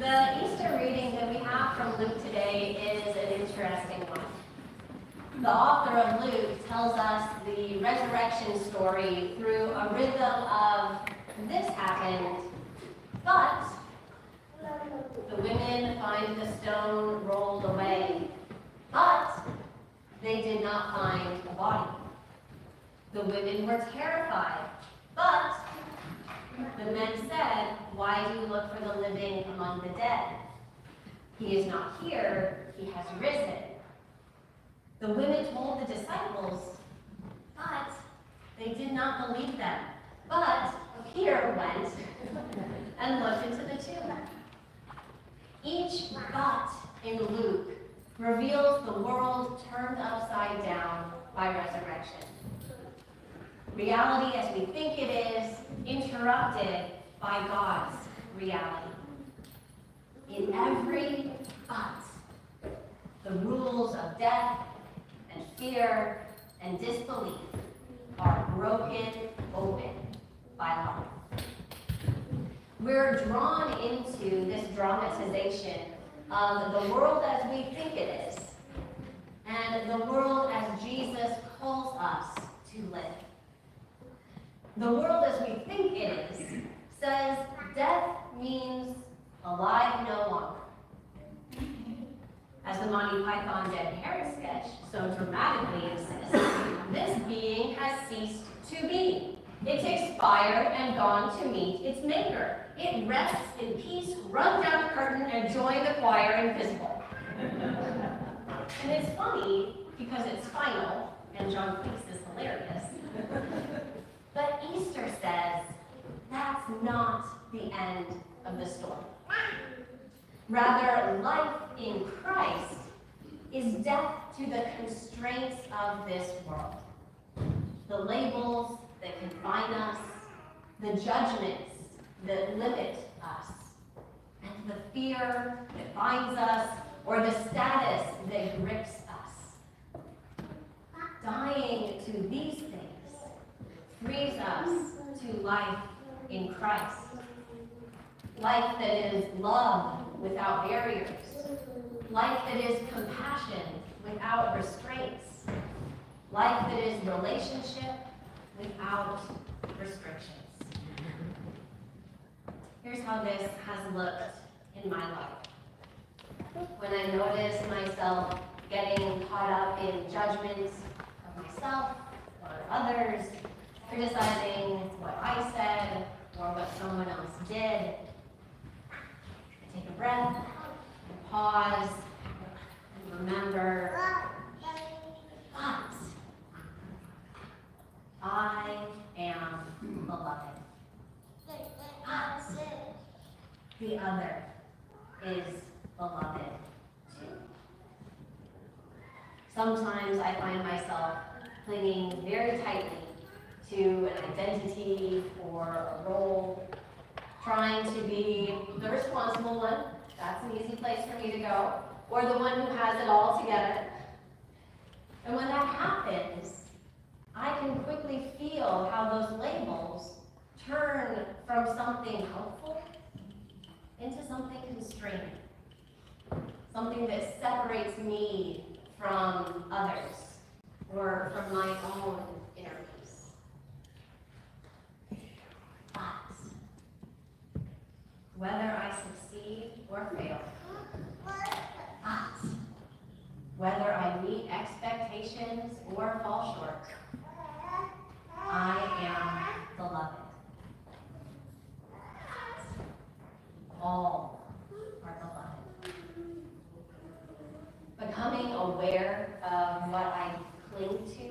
The Easter reading that we have from Luke today is an interesting one. The author of Luke tells us the resurrection story through a rhythm of this happened, but the women find the stone rolled away, but they did not find a body. The women were terrified, but the men said, "Why do you look for the living among the dead? He is not here, he has risen." The women told the disciples, but they did not believe them. But Peter went and looked into the tomb. Each but in Luke reveals the world turned upside down by resurrection. Reality as we think it is, interrupted by God's reality. In every but, the rules of death and fear and disbelief are broken open by love. We're drawn into this dramatization of the world as we think it is, and the world as Jesus calls us to live. The world as we think it is says death means alive no longer. As the Monty Python Dead Parrot sketch so dramatically insists, this being has ceased to be. It's expired and gone to meet its maker. It rests in peace, run down the curtain, and join the choir invisible. And it's funny because it's final, and John Cleese is hilarious. But Easter says that's not the end of the story. Rather, life in Christ is death to the constraints of this world. The labels that confine us, the judgments that limit us, and the fear that binds us, or the status that grips us. Dying to these things frees us to life in Christ. Life that is love without barriers. Life that is compassion without restraints. Life that is relationship without restrictions. Here's how this has looked in my life. When I notice myself getting caught up in judgments of myself or others, criticizing what I said or what someone else did, I take a breath, and pause, and remember, but I am beloved. But the other is beloved too. Sometimes I find myself clinging very tightly to an identity or a role, trying to be the responsible one. That's an easy place for me to go. Or the one who has it all together. And when that happens, I can quickly feel how those labels turn from something helpful into something constraining. Something that separates me from others or from my own inner peace. But whether I succeed or fail, but whether I meet expectations or fall short, I am beloved. All are beloved. Becoming aware of what I cling to,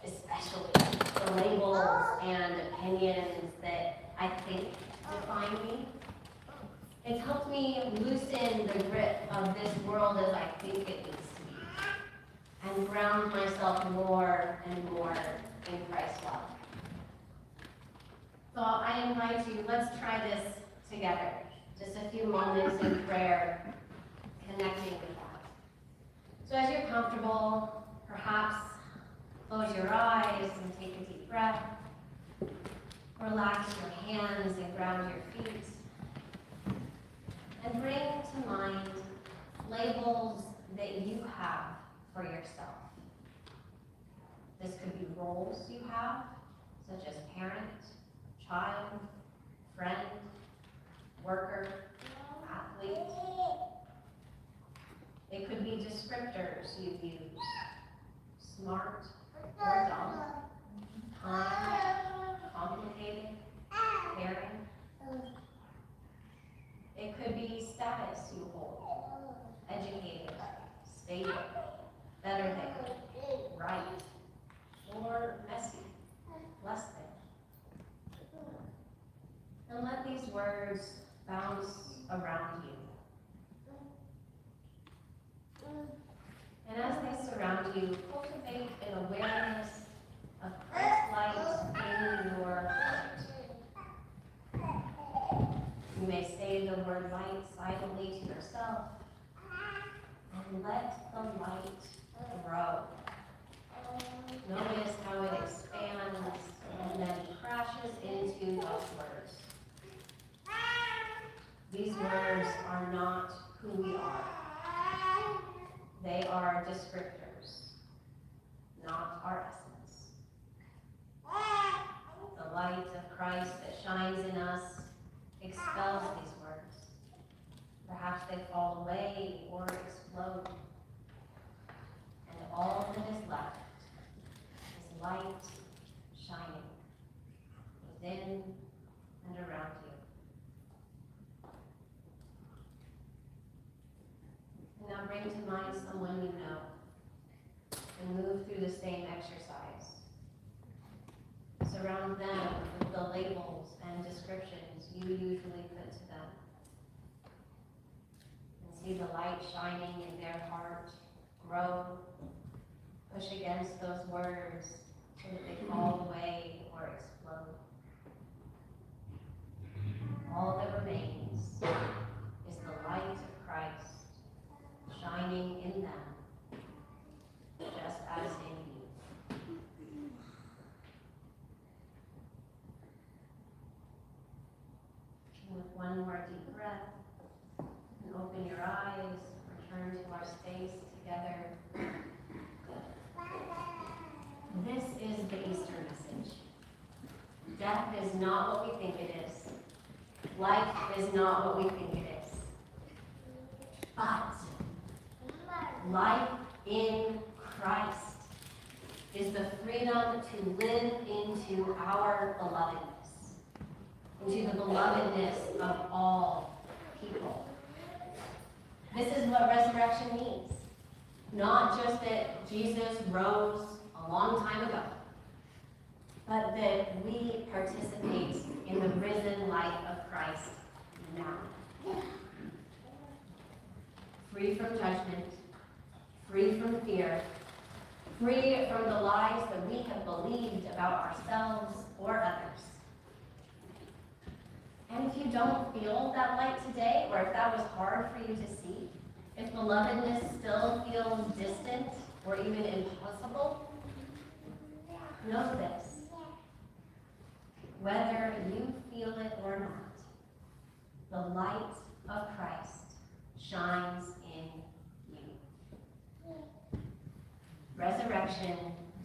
especially the labels and opinions that I think define me, it's helped me loosen the grip of this world as I think it needs to be, and ground myself more and more in Christ's love. So I invite you, let's try this together. Just a few moments in prayer, connecting with that. So as you're comfortable, perhaps close your eyes and take a deep breath. Relax your hands and ground your feet. to mind labels that you have for yourself. This could be roles you have, such as parent, child, friend, worker, athlete. It could be descriptors you use, smart or dumb, kind, complicated, caring. It could be status you hold, educated, stable, better than, right, or messy, less than. And let these words bounce around you. And as they surround you, cultivate an awareness of Christ's light in your heart. You may say the word light silently to yourself, and let the light grow. Notice how it expands and then crashes into those words. These words are not who we are. They are descriptors, not our essence. The light of Christ that shines in us expels these words. Perhaps they fall away or explode. And all that is left is light shining within and around you. And now bring to mind someone you know and move through the same exercise. Surround them with the labels and descriptions you usually put to them. And see the light shining in their heart grow. Push against those words so that they fall away or explode. All that remains is the light of Christ shining in them, just as in you. And with one more deep breath, and open your eyes, return to our space together. This is the Easter message. Death is not what we think it is. Life is not what we think it is. But life in Christ is the freedom to live into our belovedness, into the belovedness of all people. This is what resurrection means. Not just that Jesus rose a long time ago, but that we participate in the risen life of Christ now. Free from judgment, free from fear, free from the lies that we have believed about ourselves or others. And if you don't feel that light today, or if that was hard for you to see, if belovedness still feels distant or even impossible, know this. Whether you feel it or not, the light of Christ shines in you. Resurrection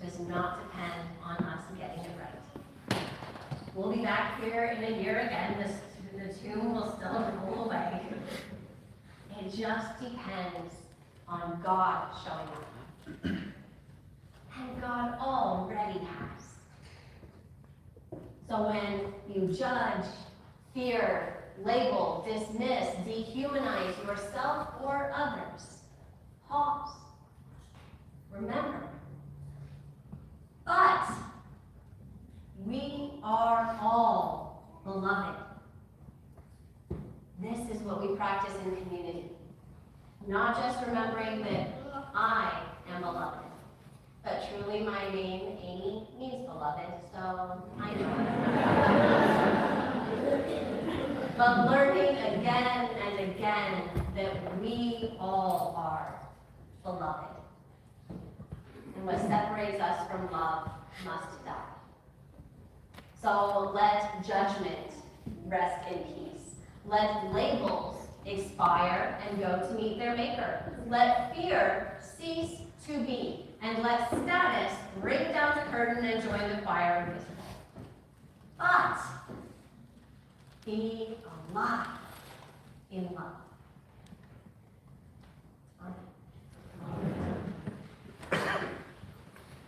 does not depend on us getting it right. We'll be back here in a year again. The tomb will still roll away. It just depends on God showing up. And God already has. So when you judge, fear, label, dismiss, dehumanize yourself or others, pause. Remember. But we are all beloved. This is what we practice in community. Not just remembering that I am beloved, but truly my name, Amy, means beloved, so I know. But learning again and again that we all are beloved. And what separates us from love must die. So let judgment rest in peace. Let labels expire and go to meet their maker. Let fear cease to be, and let status ring down the curtain and join the choir invisible. But be alive in love.